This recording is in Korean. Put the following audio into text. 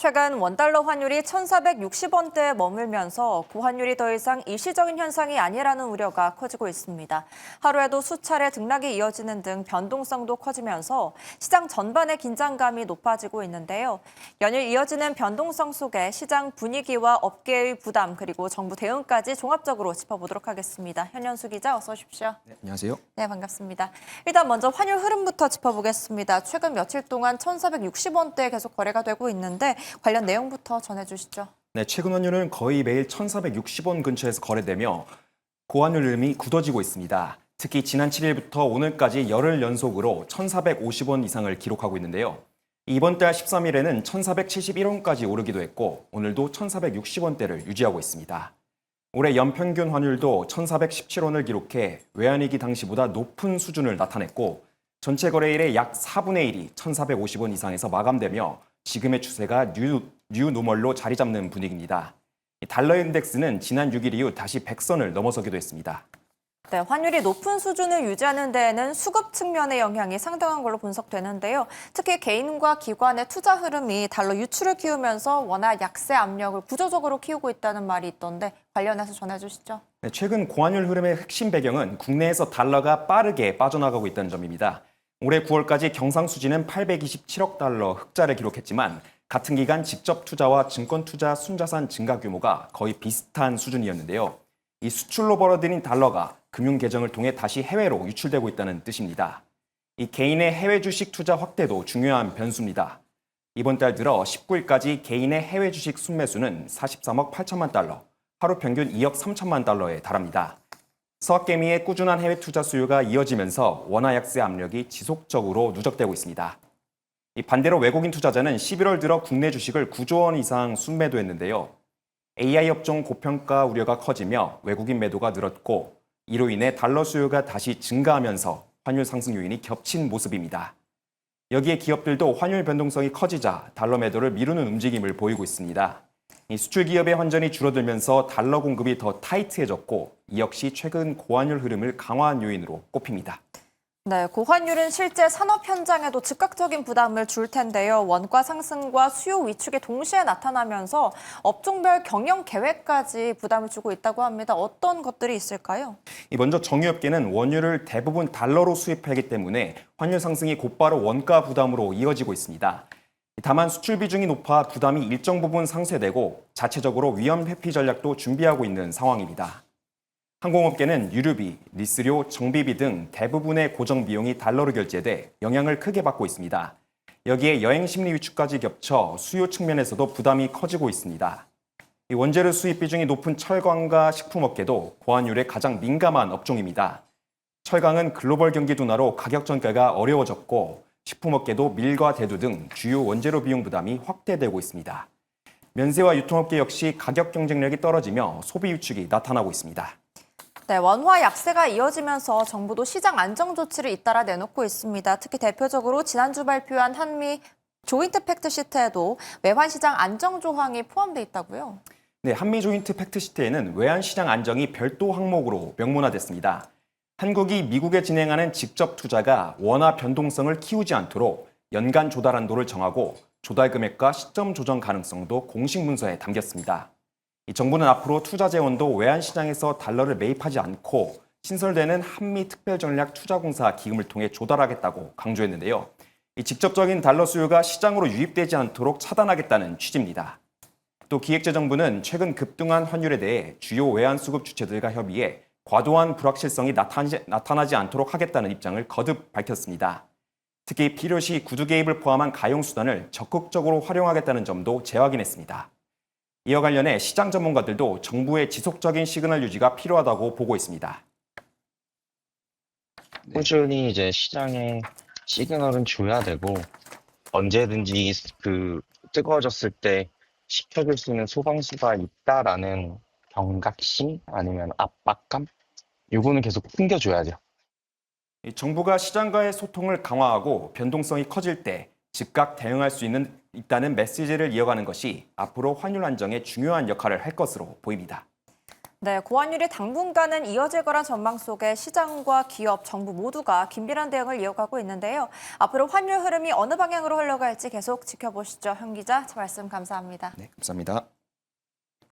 최근 원달러 환율이 1,460원대에 머물면서 고환율이 더 이상 일시적인 현상이 아니라는 우려가 커지고 있습니다. 하루에도 수차례 등락이 이어지는 등 변동성도 커지면서 시장 전반의 긴장감이 높아지고 있는데요. 연일 이어지는 변동성 속에 시장 분위기와 업계의 부담 그리고 정부 대응까지 종합적으로 짚어보도록 하겠습니다. 현현수 기자 어서 오십시오. 네, 안녕하세요. 네, 반갑습니다. 일단 먼저 환율 흐름부터 짚어보겠습니다. 최근 며칠 동안 1,460원대에 계속 거래가 되고 있는데 관련 내용부터 전해주시죠. 네, 최근 환율은 거의 매일 1,460원 근처에서 거래되며 고환율 흐름이 굳어지고 있습니다. 특히 지난 7일부터 오늘까지 열흘 연속으로 1,450원 이상을 기록하고 있는데요. 이번 달 13일에는 1,471원까지 오르기도 했고 오늘도 1,460원대를 유지하고 있습니다. 올해 연평균 환율도 1,417원을 기록해 외환위기 당시보다 높은 수준을 나타냈고 전체 거래일의 약 4분의 1이 1,450원 이상에서 마감되며 지금의 추세가 뉴노멀로 자리 잡는 분위기입니다. 달러 인덱스는 지난 6일 이후 다시 100선을 넘어서기도 했습니다. 네, 환율이 높은 수준을 유지하는 데에는 수급 측면의 영향이 상당한 걸로 분석되는데요. 특히 개인과 기관의 투자 흐름이 달러 유출을 키우면서 원화 약세 압력을 구조적으로 키우고 있다는 말이 있던데 관련해서 전해주시죠. 네, 최근 고환율 흐름의 핵심 배경은 국내에서 달러가 빠르게 빠져나가고 있다는 점입니다. 올해 9월까지 경상수지는 827억 달러 흑자를 기록했지만 같은 기간 직접 투자와 증권 투자 순자산 증가 규모가 거의 비슷한 수준이었는데요. 이 수출로 벌어들인 달러가 금융 계정을 통해 다시 해외로 유출되고 있다는 뜻입니다. 이 개인의 해외 주식 투자 확대도 중요한 변수입니다. 이번 달 들어 19일까지 개인의 해외 주식 순매수는 43억 8천만 달러, 하루 평균 2억 3천만 달러에 달합니다. 서학개미의 꾸준한 해외 투자 수요가 이어지면서 원화 약세 압력이 지속적으로 누적되고 있습니다. 반대로 외국인 투자자는 11월 들어 국내 주식을 9조 원 이상 순매도했는데요. AI 업종 고평가 우려가 커지며 외국인 매도가 늘었고 이로 인해 달러 수요가 다시 증가하면서 환율 상승 요인이 겹친 모습입니다. 여기에 기업들도 환율 변동성이 커지자 달러 매도를 미루는 움직임을 보이고 있습니다. 이 수출 기업의 환전이 줄어들면서 달러 공급이 더 타이트해졌고 이 역시 최근 고환율 흐름을 강화한 요인으로 꼽힙니다. 네, 고환율은 실제 산업 현장에도 즉각적인 부담을 줄 텐데요. 원가 상승과 수요 위축이 동시에 나타나면서 업종별 경영 계획까지 부담을 주고 있다고 합니다. 어떤 것들이 있을까요? 먼저 정유업계는 원유를 대부분 달러로 수입하기 때문에 환율 상승이 곧바로 원가 부담으로 이어지고 있습니다. 다만 수출 비중이 높아 부담이 일정 부분 상쇄되고 자체적으로 위험 회피 전략도 준비하고 있는 상황입니다. 항공업계는 유류비, 리스료, 정비비 등 대부분의 고정 비용이 달러로 결제돼 영향을 크게 받고 있습니다. 여기에 여행 심리 위축까지 겹쳐 수요 측면에서도 부담이 커지고 있습니다. 원재료 수입 비중이 높은 철강과 식품업계도 고환율에 가장 민감한 업종입니다. 철강은 글로벌 경기 둔화로 가격 전개가 어려워졌고 식품업계도 밀과 대두 등 주요 원재료 비용 부담이 확대되고 있습니다. 면세와 유통업계 역시 가격 경쟁력이 떨어지며 소비 위축이 나타나고 있습니다. 네, 원화 약세가 이어지면서 정부도 시장 안정 조치를 잇따라 내놓고 있습니다. 특히 대표적으로 지난주 발표한 한미 조인트 팩트 시트에도 외환 시장 안정 조항이 포함돼 있다고요? 네, 한미 조인트 팩트 시트에는 외환 시장 안정이 별도 항목으로 명문화됐습니다. 한국이 미국에 진행하는 직접 투자가 원화 변동성을 키우지 않도록 연간 조달 한도를 정하고 조달 금액과 시점 조정 가능성도 공식 문서에 담겼습니다. 이 정부는 앞으로 투자 재원도 외환 시장에서 달러를 매입하지 않고 신설되는 한미 특별전략 투자공사 기금을 통해 조달하겠다고 강조했는데요. 이 직접적인 달러 수요가 시장으로 유입되지 않도록 차단하겠다는 취지입니다. 또 기획재정부는 최근 급등한 환율에 대해 주요 외환 수급 주체들과 협의해 과도한 불확실성이 나타나지 않도록 하겠다는 입장을 거듭 밝혔습니다. 특히 필요시 구두 개입을 포함한 가용 수단을 적극적으로 활용하겠다는 점도 재확인했습니다. 이와 관련해 시장 전문가들도 정부의 지속적인 시그널 유지가 필요하다고 보고 있습니다. 꾸준히 이제 시장에 시그널은 줘야 되고 언제든지 뜨거워졌을 때 식혀줄 수 있는 소방수가 있다라는 경각심 아니면 압박감 이거는 계속 풍겨줘야죠. 정부가 시장과의 소통을 강화하고 변동성이 커질 때 즉각 대응할 수 있다는 메시지를 이어가는 것이 앞으로 환율 안정에 중요한 역할을 할 것으로 보입니다. 네, 고환율이 당분간은 이어질 거란 전망 속에 시장과 기업, 정부 모두가 긴밀한 대응을 이어가고 있는데요. 앞으로 환율 흐름이 어느 방향으로 흘러갈지 계속 지켜보시죠. 현 기자, 말씀 감사합니다. 네, 감사합니다.